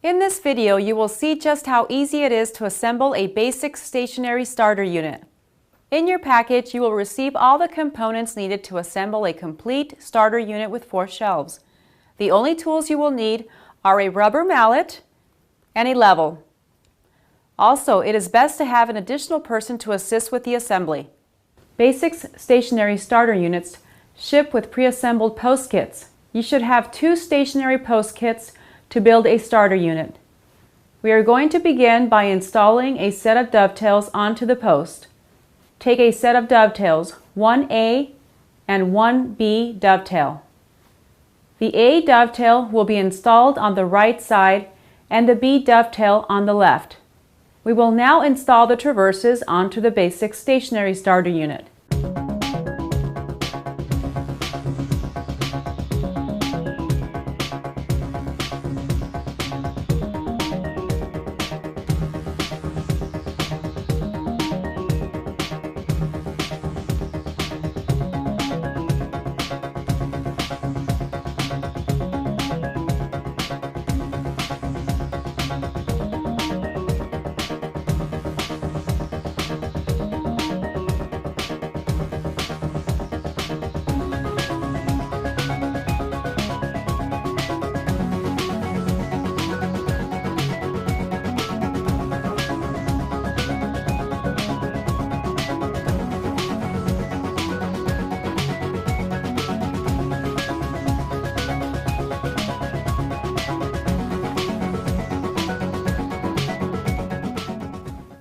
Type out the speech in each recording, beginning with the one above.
In this video, you will see just how easy it is to assemble a basic stationary starter unit. In your package, you will receive all the components needed to assemble a complete starter unit with 4 shelves. The only tools you will need are a rubber mallet and a level. Also, it is best to have an additional person to assist with the assembly. Basics stationary starter units ship with pre-assembled post kits. You should have 2 stationary post kits to build a starter unit. We are going to begin by installing a set of dovetails onto the post. Take a set of dovetails, 1A and 1B dovetail. The A dovetail will be installed on the right side and the B dovetail on the left. We will now install the traverses onto the basic stationary starter unit.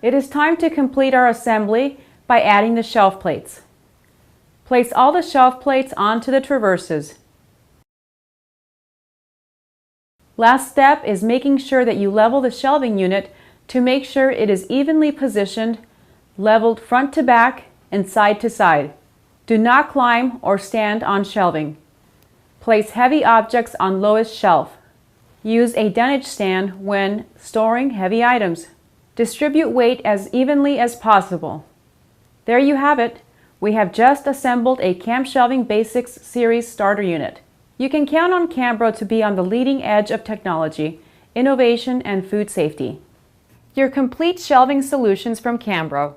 It is time to complete our assembly by adding the shelf plates. Place all the shelf plates onto the traverses. Last step is making sure that you level the shelving unit to make sure it is evenly positioned, leveled front to back and side to side. Do not climb or stand on shelving. Place heavy objects on lowest shelf. Use a dunnage stand when storing heavy items. Distribute weight as evenly as possible. There you have it. We have just assembled a Camshelving Basics Series starter unit. You can count on Cambro to be on the leading edge of technology, innovation, and food safety. Your complete shelving solutions from Cambro.